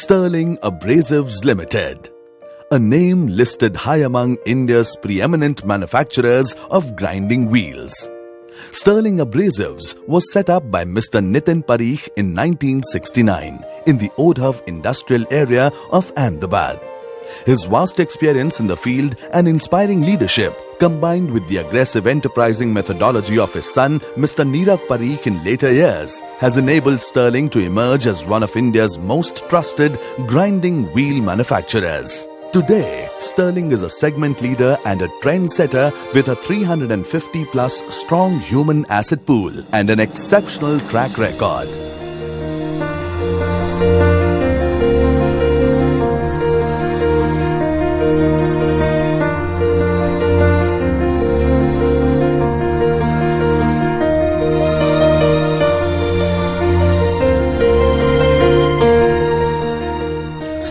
Sterling Abrasives Limited, a name listed high among India's preeminent manufacturers of grinding wheels. Sterling Abrasives was set up by Mr. Nitin Parikh in 1969 in the Odhav industrial area of Ahmedabad. His vast experience in the field and inspiring leadership, combined with the aggressive enterprising methodology of his son, Mr. Nirav Parikh in later years, has enabled Sterling to emerge as one of India's most trusted grinding wheel manufacturers. Today, Sterling is a segment leader and a trendsetter with a 350-plus strong human asset pool and an exceptional track record.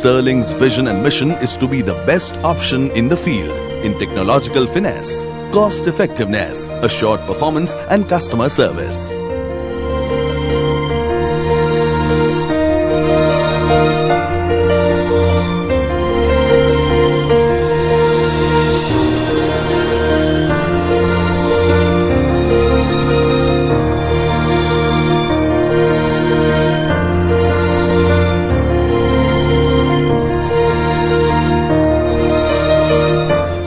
Sterling's vision and mission is to be the best option in the field in technological finesse, cost effectiveness, assured performance and customer service.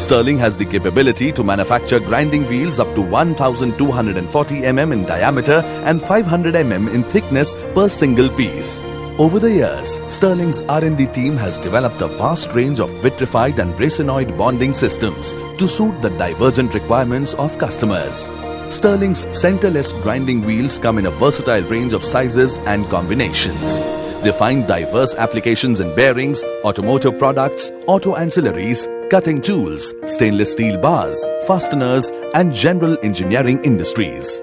Sterling has the capability to manufacture grinding wheels up to 1240 mm in diameter and 500 mm in thickness per single piece. Over the years, Sterling's R&D team has developed a vast range of vitrified and racinoid bonding systems to suit the divergent requirements of customers. Sterling's centerless grinding wheels come in a versatile range of sizes and combinations. They find diverse applications in bearings, automotive products, auto ancillaries, cutting tools, stainless steel bars, fasteners, and general engineering industries.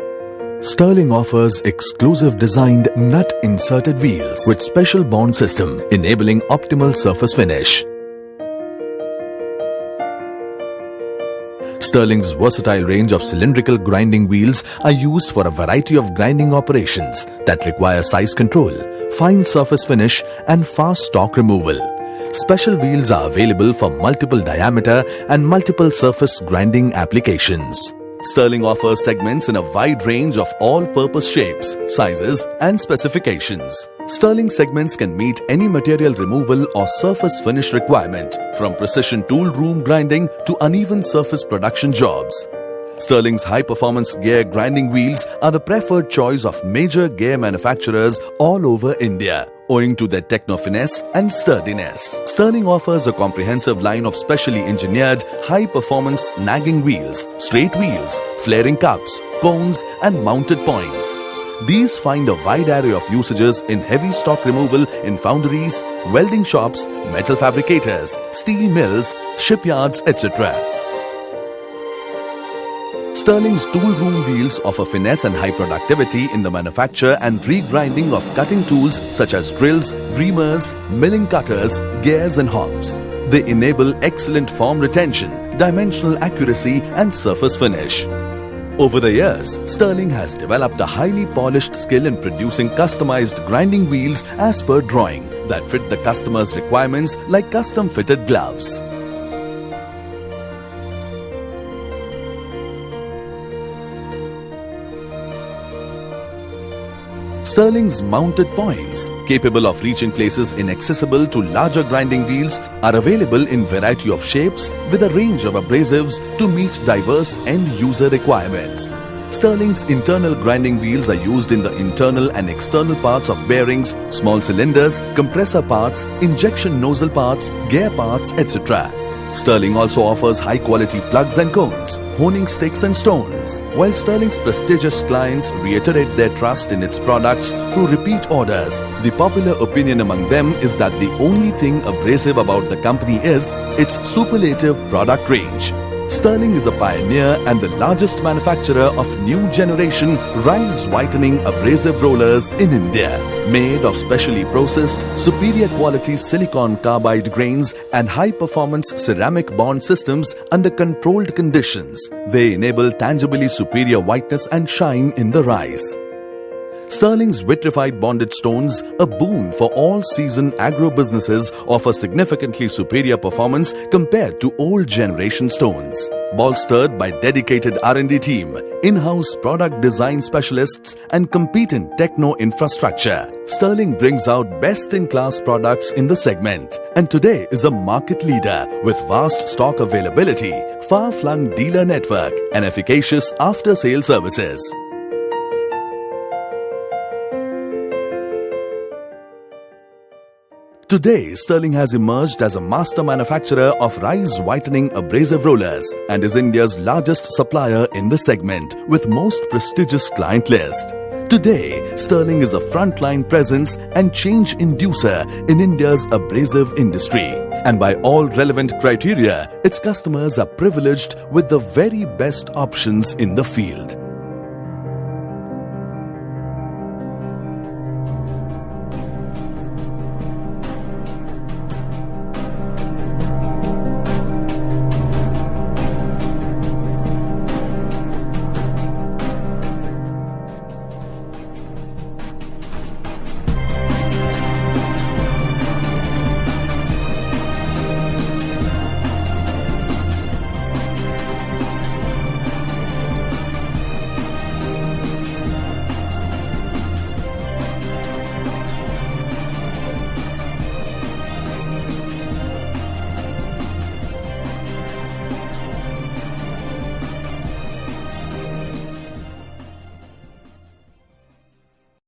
Sterling offers exclusive designed nut-inserted wheels with special bond system enabling optimal surface finish. Sterling's versatile range of cylindrical grinding wheels are used for a variety of grinding operations that require size control, fine surface finish, and fast stock removal. Special wheels are available for multiple diameter and multiple surface grinding applications. Sterling offers segments in a wide range of all-purpose shapes, sizes, and specifications. Sterling segments can meet any material removal or surface finish requirement, from precision tool room grinding to uneven surface production jobs. Sterling's high-performance gear grinding wheels are the preferred choice of major gear manufacturers all over India, owing to their techno-finesse and sturdiness. Sterling offers a comprehensive line of specially engineered, high-performance nagging wheels, straight wheels, flaring cups, cones, and mounted points. These find a wide array of usages in heavy stock removal in foundries, welding shops, metal fabricators, steel mills, shipyards, etc. Sterling's tool room wheels offer finesse and high productivity in the manufacture and regrinding of cutting tools such as drills, reamers, milling cutters, gears and hobs. They enable excellent form retention, dimensional accuracy and surface finish. Over the years, Sterling has developed a highly polished skill in producing customized grinding wheels as per drawing that fit the customer's requirements like custom-fitted gloves. Sterling's mounted points, capable of reaching places inaccessible to larger grinding wheels, are available in variety of shapes with a range of abrasives to meet diverse end-user requirements. Sterling's internal grinding wheels are used in the internal and external parts of bearings, small cylinders, compressor parts, injection nozzle parts, gear parts, etc. Sterling also offers high-quality plugs and cones, honing sticks and stones. While Sterling's prestigious clients reiterate their trust in its products through repeat orders, the popular opinion among them is that the only thing abrasive about the company is its superlative product range. Sterling is a pioneer and the largest manufacturer of new generation rise whitening abrasive rollers in India. Made of specially processed, superior quality silicon carbide grains and high performance ceramic bond systems under controlled conditions, they enable tangibly superior whiteness and shine in the rise. Sterling's vitrified bonded stones, a boon for all season agro businesses, offer significantly superior performance compared to old generation stones. Bolstered by dedicated R&D team, in-house product design specialists and competent techno infrastructure, Sterling brings out best-in-class products in the segment and today is a market leader with vast stock availability, far-flung dealer network and efficacious after-sale services. Today, Sterling has emerged as a master manufacturer of rise whitening abrasive rollers and is India's largest supplier in the segment with most prestigious client list. Today, Sterling is a frontline presence and change inducer in India's abrasive industry. And by all relevant criteria, its customers are privileged with the very best options in the field.